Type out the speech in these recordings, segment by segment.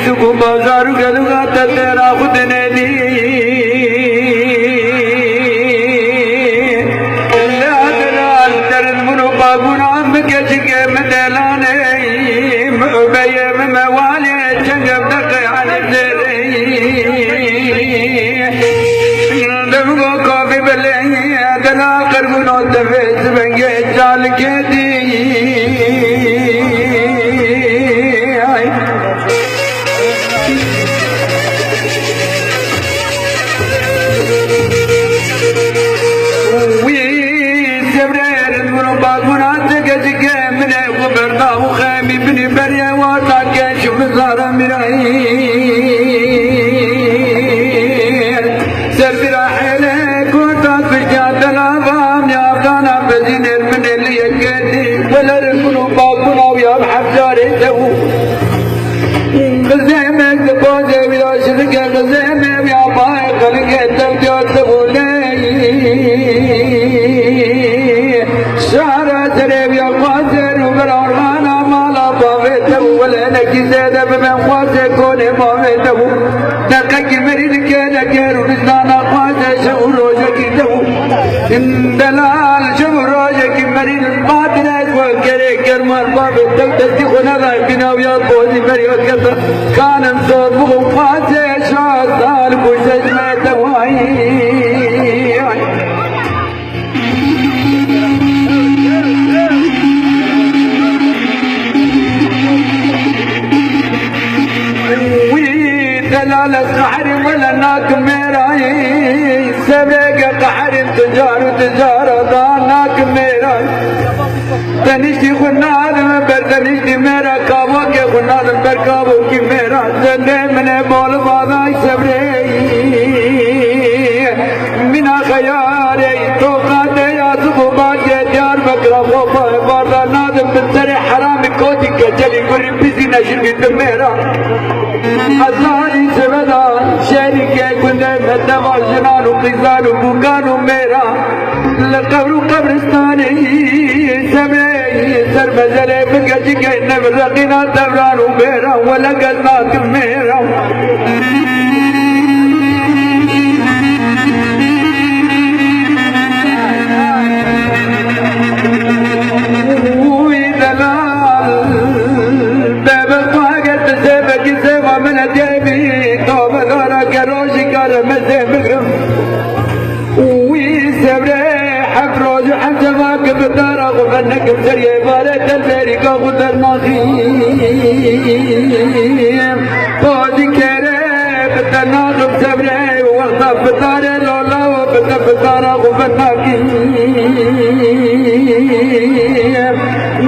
सुखु बाजार गलुगा तेरा खुद ने दी लादलाल तरन मुनो बागुना के जिगे मदलाने बेये में वाले जंगब तक आने दे दबगो कॉफी बले दला कर गुनो तवेज बंगे चाल के दी وخامي بن بريا وطاق شوف زهر مرايين سرد راحلك وطاق جاد العظام يا افغانا بزينير من اللي يقدي ولا ركنوا باقنا ويا بحجاري تو غزيمك دقوزي ويا شرك غزيمك يا باي خلق التوجات تبولي شعر سريب يا قاسر وبرارغانا مالا باويته ولا نكي زيادة بمن قاسر كوني باويته نقاك المريد كينا كيرو نزدانا قاسر شعور روجك تو اندلال شعور روجك المريد الباطنة وكري كرمار باويته تستيقنا ذاكنا ويا قوزي مريد كتا كان انصور بغو قاسر شعور دال كوشش ميته وعي دلالة قحر ولا ناك ميراي سبيق قحر تجارة ناك ميراي تنشتي خناد مبر تنشتي ميرا كابو كي خناد مبر كابو كي ميرا زنده من بول باضاي سبري منا خياري توقات يا سبو باجي ديار بكرا خوفا باردا نادم بنتري حرامي كوتي كجلي قري بيزي نشر قد ميرا أزاري سبدا شركة كنده مدبا جنانو قزانو بوكانو ميرا لقبرو قبرستاني سبي سر مزلي بقجي كينا برقنا تبرانو ميرا ولقلناك ميرا فنك بسرية بارك الفريق غدر ناخيم فوزي كريب تناغب سبري ووقتا فتاري لولا وفتا فتارا غفناكيم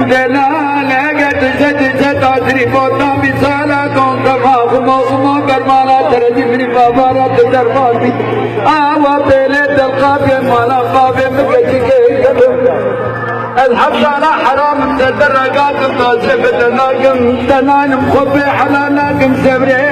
دلالة قد جد عزري فوتا مثالا كون كما خمو برمالا ترجي مني بابارا تدرباتي آوا بيلت القابية مالا قابية مكجي كيكبه الحبس على حرام تدرقات الطاسف تناقم تنانم خبي حلالكم سبري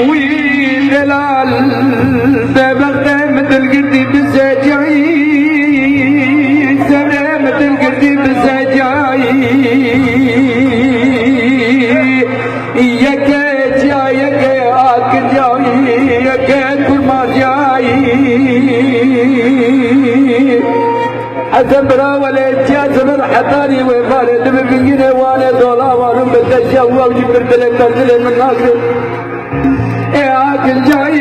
ويدلال ببغدة مثل قدي بسجعي سبري مثل قدي بسجعي أتبرا ولا تياسر حتاني وفاري دبقيني وانا دولا وارم بتشاوا وجبر تلك من ناصر آكل جاي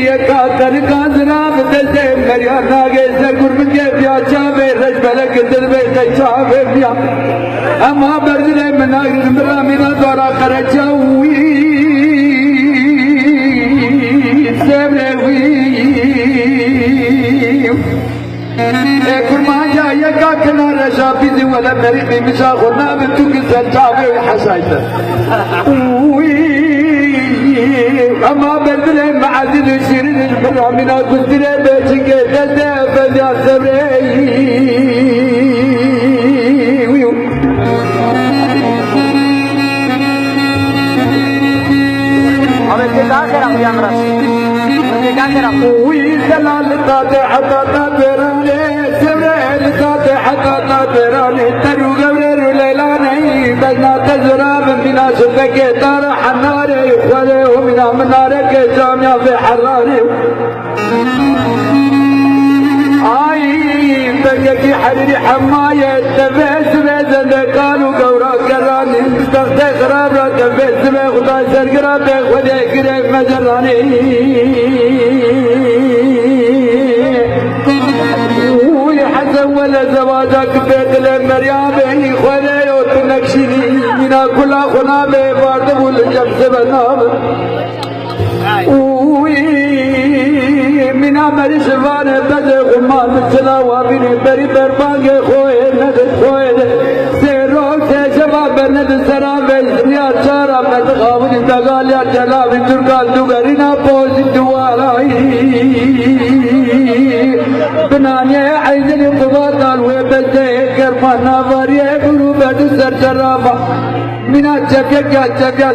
يكاتر كازنا بتسي مريا ناگے سکر بجے بیا چاوے رج بلک دل بے چاوے بیا اما بردنے من ناگر مرا مینا دورا کر چاوی سبرے ہوئی كل ما جاء يقاكنا رشابيزي ولا مريقي مشاغلنا بنتوك الزنجابي وحسايته اما بردلي معادل الشيرين البرامينا كنتلي بيتك دلتا فذا سبري عمل كده كده يا مرس ويزلال تاتي حتى تاتراني سبريل تاتي حتى تاتراني ترو قبرر ليلاني بجنا تزراب بنا سبك تار حناري خذي ومنا منارك جامع في حراني بقى حريري حماية تفيس بيزن قالوا قورا كراني مستخدي خرابرا تفيس بي خدا سرقرا بي خدي قريب مجراني ويحسن ولا زواجك بيت المريابي خدي وتنكشني منا كلا خنابي باردبو لجمس بناب منا مري شفانه بده غمان سلاوا بيني بري بربانگه خوي ند خوي سيرو شباب ند سراب يا چارا مد غاون دغال يا جلا بندرگال دوغرينا پوز دوالاي بنانيه عيدن قبادال وبده كرمانا وريه غرو بد سر جرابا منا جگا جگا